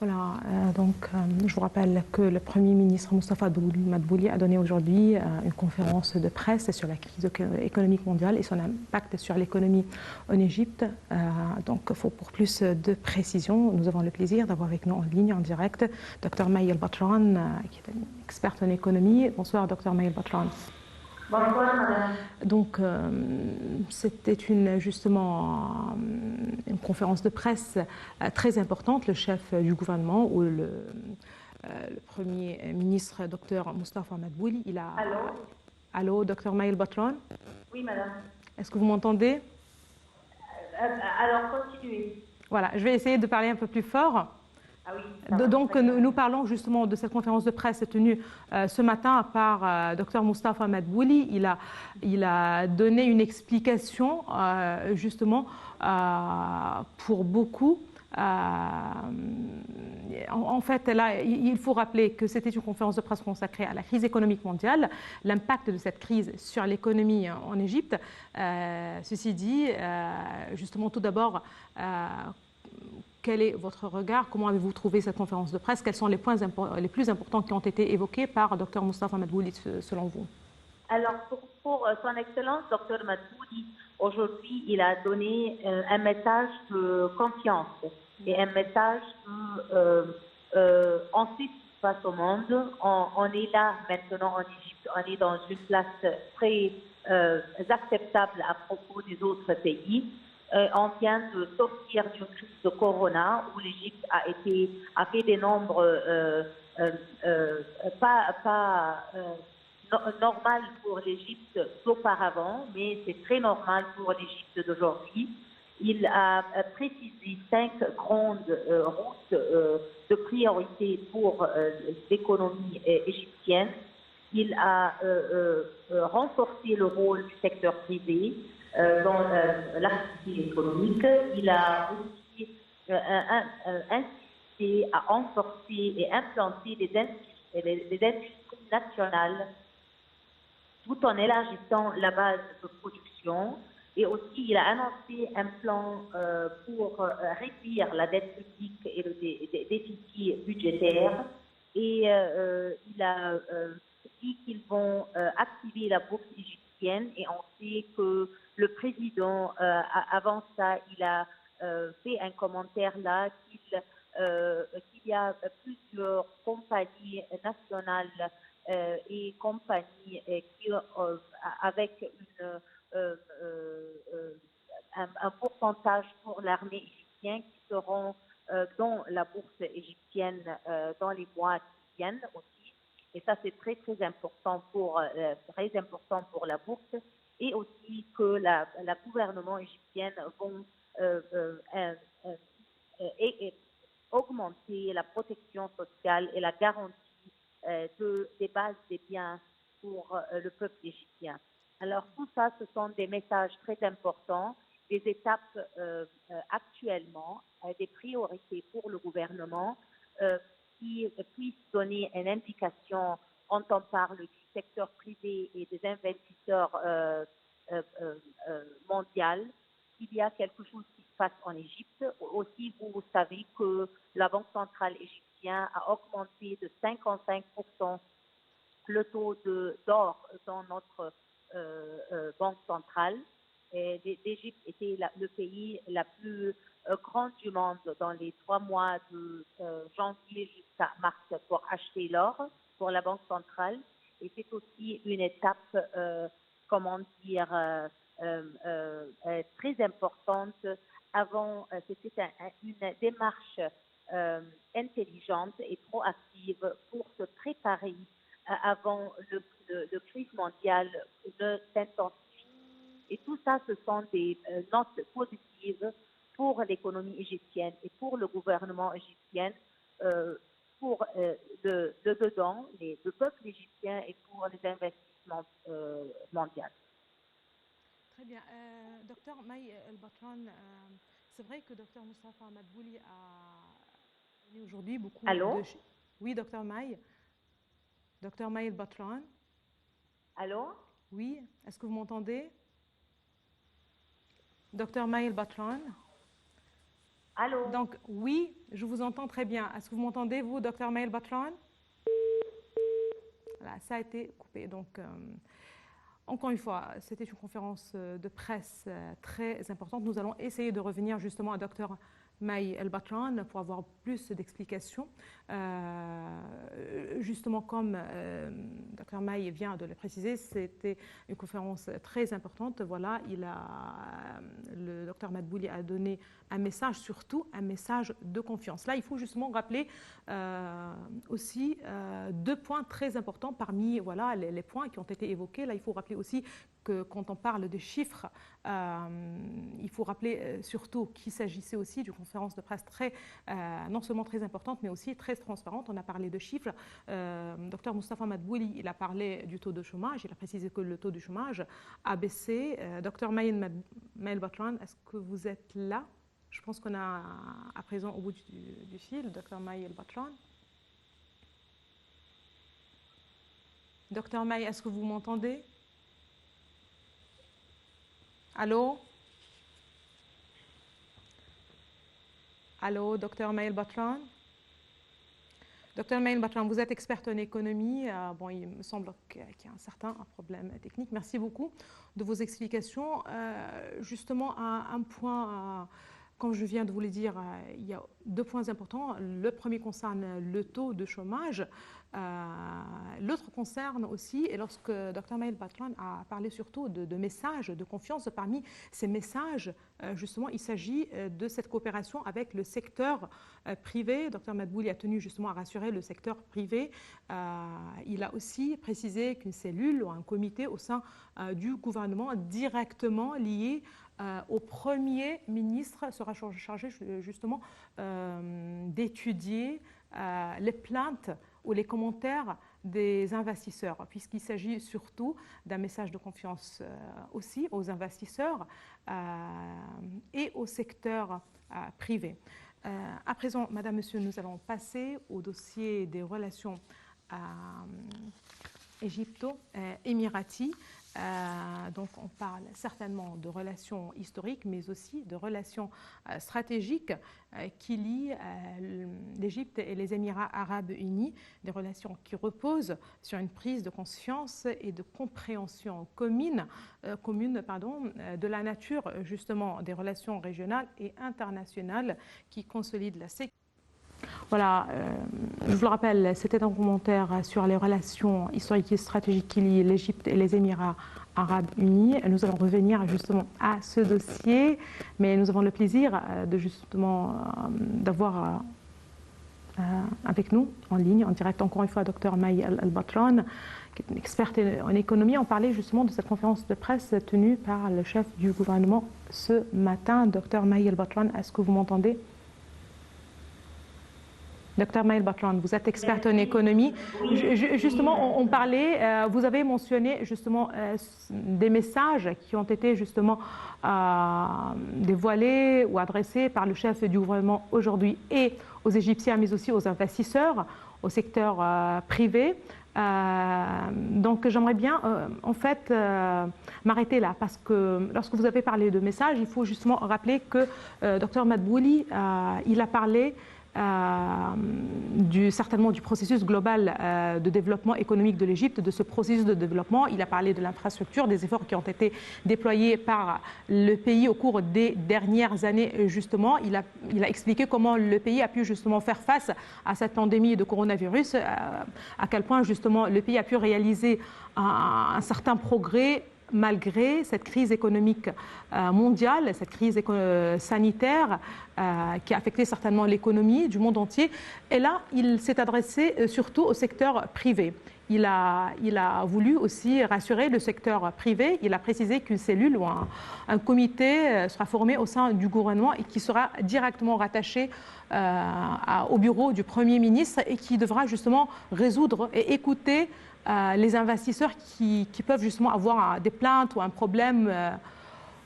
Voilà, je vous rappelle que le Premier ministre Moustapha Madbouli a donné aujourd'hui une conférence de presse sur la crise économique mondiale et son impact sur l'économie en Égypte. Pour plus de précisions, nous avons le plaisir d'avoir avec nous en ligne, en direct, Dr Maï El-Batran, qui est une experte en économie. Bonsoir, Dr Maï El-Batran. Bonsoir, madame. C'était justement une conférence de presse très importante. Le chef du gouvernement ou le Premier ministre, Dr Moustapha Madbouli, il a... Allô? Allô, Dr Maï El-Batran? Oui, madame. Est-ce que vous m'entendez? Alors, continuez. Voilà, je vais essayer de parler un peu plus fort. Ah oui, nous parlons justement de cette conférence de presse tenue ce matin par Dr Moustapha Madbouli. Il a donné une explication justement pour beaucoup. En fait, là, il faut rappeler que c'était une conférence de presse consacrée à la crise économique mondiale, l'impact de cette crise sur l'économie en Égypte. Ceci dit, justement, tout d'abord, quel est votre regard? Comment avez-vous trouvé cette conférence de presse? Quels sont les points les plus importants qui ont été évoqués par Dr Moustapha Madbouli selon vous? Alors, pour son Excellence, Dr Madbouli, aujourd'hui, il a donné un message de confiance et un message de on sait ce qui se passe au monde, on est là maintenant en Égypte, on est dans une place très acceptable à propos des autres pays. On vient de sortir d'une crise de corona où l'Égypte a fait des nombres normal pour l'Égypte d'auparavant, mais c'est très normal pour l'Égypte d'aujourd'hui. Il a précisé 5 grandes routes de priorité pour l'économie égyptienne. Il a renforcé le rôle du secteur privé dans l'activité économique. Il a aussi insisté à renforcer et implanter des industries nationales tout en élargissant la base de production. Et aussi, il a annoncé un plan pour réduire la dette publique et le déficit budgétaire. Et il a dit qu'ils vont activer la bourse égyptienne. Et on sait que le président, avant ça, il a fait un commentaire là qu'il y a plusieurs compagnies nationales et compagnies qui, avec un pourcentage pour l'armée égyptienne qui seront dans la bourse égyptienne dans les mois qui viennent aussi. Et ça, c'est très, très important pour la bourse. Et aussi que la gouvernement égyptienne vont augmenter la protection sociale et la garantie des bases des biens pour le peuple égyptien. Alors tout ça, ce sont des messages très importants, des étapes actuellement, des priorités pour le gouvernement qui puissent donner une indication quand on parle du secteur privé et des investisseurs mondiaux. Il y a quelque chose qui se passe en Égypte. Aussi, vous savez que la Banque centrale égyptienne a augmenté de 55% le taux d'or dans notre banque centrale. L'Égypte était le pays le plus grand du monde dans les 3 mois de janvier jusqu'à mars pour acheter l'or pour la Banque centrale. Et c'est aussi une étape, très importante. Avant, c'était une démarche intelligente et proactive pour se préparer avant le crise mondiale ne s'intensifie. Et tout ça, ce sont des notes positives pour l'économie égyptienne et pour le gouvernement égyptien, pour le peuple égyptien et pour les investissements mondiaux. Très bien. Docteur Maï El-Batran, c'est vrai que Dr Moustapha Madbouli a donné aujourd'hui beaucoup Allô? de... Oui, Docteur Maï. Docteur Maï El-Batran. Allô? Oui, est-ce que vous m'entendez? Docteur Maï El-Batran. Allô? Donc, oui, je vous entends très bien. Est-ce que vous m'entendez, vous, Dr Maël Batran? Voilà, ça a été coupé. Donc, encore une fois, c'était une conférence de presse très importante. Nous allons essayer de revenir justement à Dr Maï El Batran pour avoir plus d'explications. Justement, comme Dr Maï vient de le préciser, c'était une conférence très importante. Voilà, le Dr Madbouli a donné un message, surtout un message de confiance. Là, il faut justement rappeler aussi deux points très importants parmi voilà, les points qui ont été évoqués. Là, il faut rappeler aussi que quand on parle de chiffres, il faut rappeler surtout qu'il s'agissait aussi d'une conférence de presse non seulement très importante, mais aussi très transparente. On a parlé de chiffres. Dr Moustapha Madbouli, il a parlé du taux de chômage. Il a précisé que le taux de chômage a baissé. Dr Maël Batran, est-ce que vous êtes là? Je pense qu'on a à présent au bout du fil Dr Maël Batran. Dr Maï, est-ce que vous m'entendez? Allô? Allô, Dr Maël Batran? Dr Maël Batran, vous êtes experte en économie. Bon, il me semble qu'il y a un certain problème technique. Merci beaucoup de vos explications. Justement, un point, comme je viens de vous le dire, il y a deux points importants. Le premier concerne le taux de chômage. L'autre concerne aussi, et lorsque Dr Maël Batran a parlé surtout de messages de confiance, parmi ces messages, justement, il s'agit de cette coopération avec le secteur privé. Dr Madbouli a tenu justement à rassurer le secteur privé. Il a aussi précisé qu'une cellule ou un comité au sein du gouvernement directement lié au Premier ministre sera chargé justement d'étudier les plaintes ou les commentaires des investisseurs, puisqu'il s'agit surtout d'un message de confiance aussi aux investisseurs et au secteur privé. À présent, Madame, Monsieur, nous allons passer au dossier des relations égypto-émiraties. Donc on parle certainement de relations historiques, mais aussi de relations stratégiques qui lient l'Égypte et les Émirats arabes unis, des relations qui reposent sur une prise de conscience et de compréhension commune de la nature justement des relations régionales et internationales qui consolident la sécurité. Voilà, je vous le rappelle, c'était un commentaire sur les relations historiques et stratégiques qui lient l'Égypte et les Émirats arabes unis. Nous allons revenir justement à ce dossier, mais nous avons le plaisir de justement d'avoir avec nous en ligne, en direct, encore une fois, Dr Maï El Batran, qui est une experte en économie. On parlait justement de cette conférence de presse tenue par le chef du gouvernement ce matin. Dr Maï El Batran, est-ce que vous m'entendez? Dr Maël Batran, vous êtes experte en économie. Justement, on parlait, vous avez mentionné justement des messages qui ont été justement dévoilés ou adressés par le chef du gouvernement aujourd'hui et aux Égyptiens, mais aussi aux investisseurs, au secteur privé. Donc j'aimerais bien en fait m'arrêter là, parce que lorsque vous avez parlé de messages, il faut justement rappeler que Dr Madbouli, il a parlé certainement du processus global de développement économique de l'Égypte, de ce processus de développement. Il a parlé de l'infrastructure, des efforts qui ont été déployés par le pays au cours des dernières années, justement. Il a expliqué comment le pays a pu justement faire face à cette pandémie de coronavirus, à quel point justement le pays a pu réaliser un certain progrès malgré cette crise économique mondiale, cette crise sanitaire qui a affecté certainement l'économie du monde entier. Et là, il s'est adressé surtout au secteur privé. Il a voulu aussi rassurer le secteur privé. Il a précisé qu'une cellule ou un comité sera formé au sein du gouvernement et qui sera directement rattaché au bureau du Premier ministre et qui devra justement résoudre et écouter les investisseurs qui peuvent justement avoir des plaintes ou un problème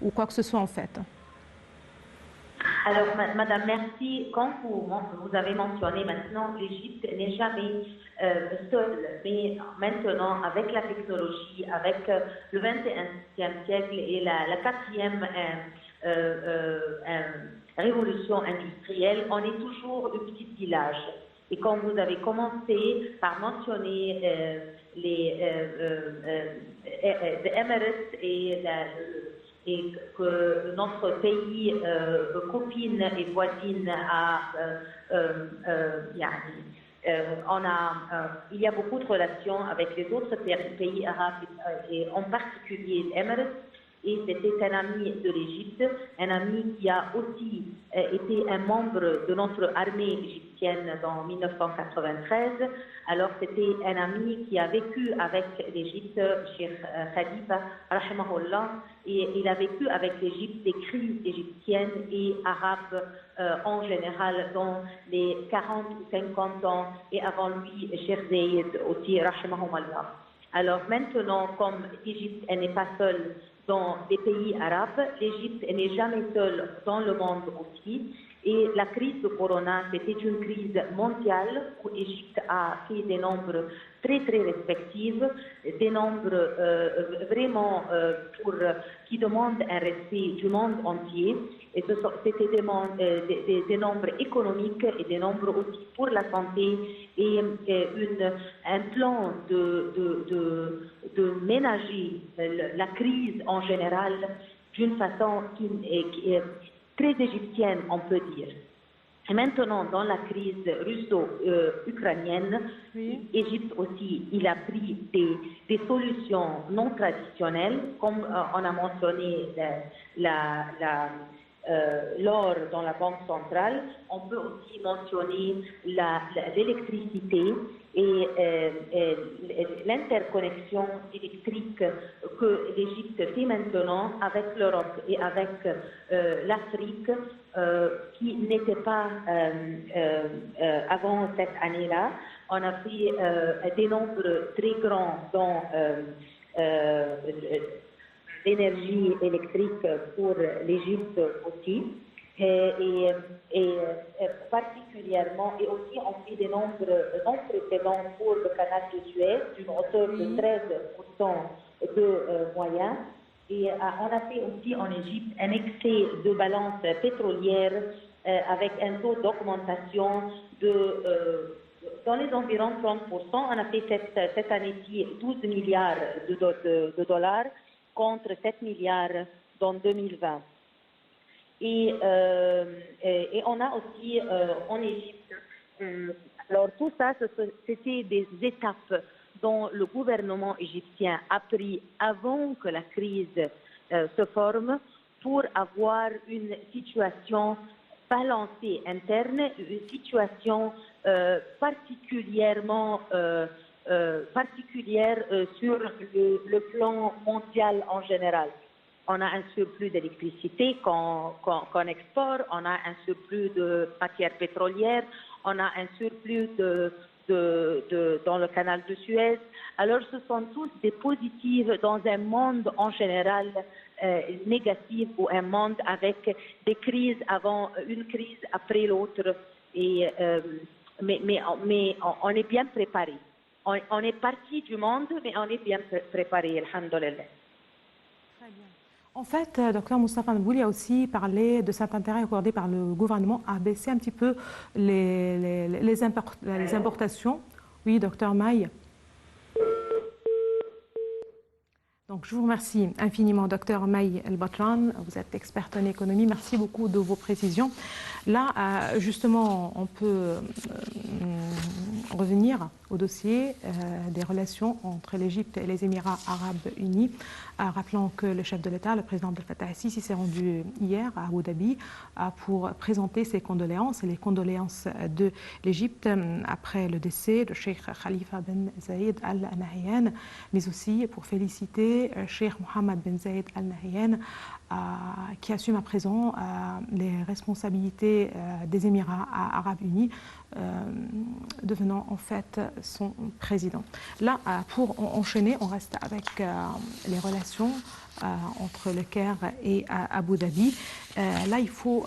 ou quoi que ce soit en fait. Alors, Madame, merci. Quand vous avez mentionné maintenant, l'Égypte n'est jamais seule, mais maintenant, avec la technologie, avec le 21e siècle et la 4e révolution industrielle, on est toujours un petit village. Et quand vous avez commencé par mentionner les Emirates et que notre pays copine et voisine il y a beaucoup de relations avec les autres pays arabes et en particulier les Emirates. Et c'était un ami de l'Égypte, un ami qui a aussi été un membre de notre armée égyptienne dans 1993. Alors c'était un ami qui a vécu avec l'Égypte, Cheikh Khalifa, rahimahullah, et il a vécu avec l'Égypte des crises égyptiennes et arabes en général dans les 40 ou 50 ans, et avant lui, Cheikh Zayed aussi, rahimahullah. Alors maintenant, comme l'Égypte n'est pas seule dans les pays arabes, l'Égypte n'est jamais seule dans le monde aussi. Et la crise de Corona, c'était une crise mondiale où l'Égypte a fait des nombres très très respectifs, des nombres vraiment qui demandent un respect du monde entier. Et c'était des nombres économiques et des nombres aussi pour la santé et un plan de ménager la crise en général d'une façon qui est très égyptienne, on peut dire. Et maintenant, dans la crise russo-ukrainienne, l'Égypte aussi, il a pris des solutions non traditionnelles, comme on a mentionné l'or dans la banque centrale. On peut aussi mentionner l'électricité et l'interconnexion électrique que l'Égypte fait maintenant avec l'Europe et avec l'Afrique, qui n'était pas avant cette année-là. On a fait des nombres très grands dans l'énergie électrique pour l'Égypte aussi. Et particulièrement, et aussi on fait des nombres non précédents pour le canal de Suez, d'une hauteur de 13% de moyens. Et on a fait aussi en Égypte un excès de balance pétrolière avec un taux d'augmentation dans les environs 30%. On a fait cette année-ci 12 milliards de dollars contre 7 milliards dans 2020. Et on a aussi en Égypte, alors tout ça, c'était des étapes dont le gouvernement égyptien a pris avant que la crise se forme pour avoir une situation balancée interne, une situation particulière sur le plan mondial en général. On a un surplus d'électricité qu'on exporte, on a un surplus de matières pétrolières, on a un surplus dans le canal de Suez. Alors ce sont tous des positifs dans un monde en général négatif, ou un monde avec des crises avant, une crise après l'autre. Mais on est bien préparé. On est parti du monde, mais on est bien préparé, alhamdoulilah. Très bien. En fait, Dr Moustapha Madbouli a aussi parlé de cet intérêt accordé par le gouvernement à baisser un petit peu les importations. Oui, Dr Maï. Donc, je vous remercie infiniment, Dr Maï El-Batran. Vous êtes experte en économie. Merci beaucoup de vos précisions. Là, justement, on peut revenir au dossier des relations entre l'Égypte et les Émirats arabes unis. Rappelons que le chef de l'État, le président Abdel Fattah el-Sisi, s'est rendu hier à Abu Dhabi pour présenter ses condoléances et les condoléances de l'Égypte après le décès de Cheikh Khalifa Ben Zayed Al Nahyan, mais aussi pour féliciter Cheikh Mohammed Ben Zayed Al Nahyan, qui assume à présent les responsabilités des Émirats arabes unis, devenant en fait son président. Là, pour enchaîner, on reste avec les relations entre le Caire et Abu Dhabi. Là, il faut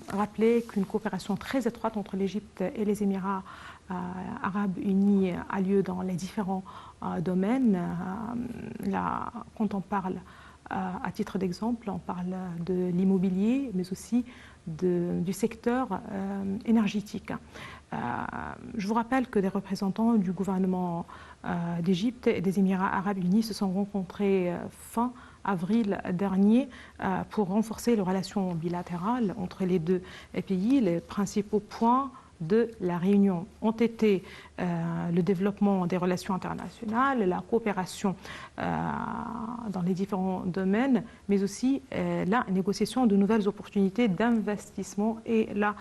rappeler qu'une coopération très étroite entre l'Égypte et les Émirats arabes unis a lieu dans les différents domaines. Là, quand on parle À titre d'exemple, on parle de l'immobilier, mais aussi du secteur énergétique. Je vous rappelle que des représentants du gouvernement d'Égypte et des Émirats arabes unis se sont rencontrés fin avril dernier pour renforcer les relations bilatérales entre les deux pays. Les principaux points de la réunion ont été le développement des relations internationales, la coopération dans les différents domaines, mais aussi la négociation de nouvelles opportunités d'investissement et la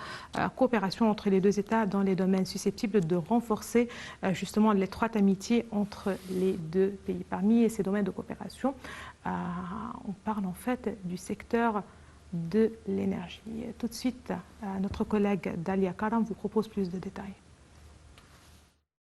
coopération entre les deux États dans les domaines susceptibles de renforcer justement l'étroite amitié entre les deux pays. Parmi ces domaines de coopération, on parle en fait du secteur de l'énergie. Tout de suite, notre collègue Dalia Karam vous propose plus de détails.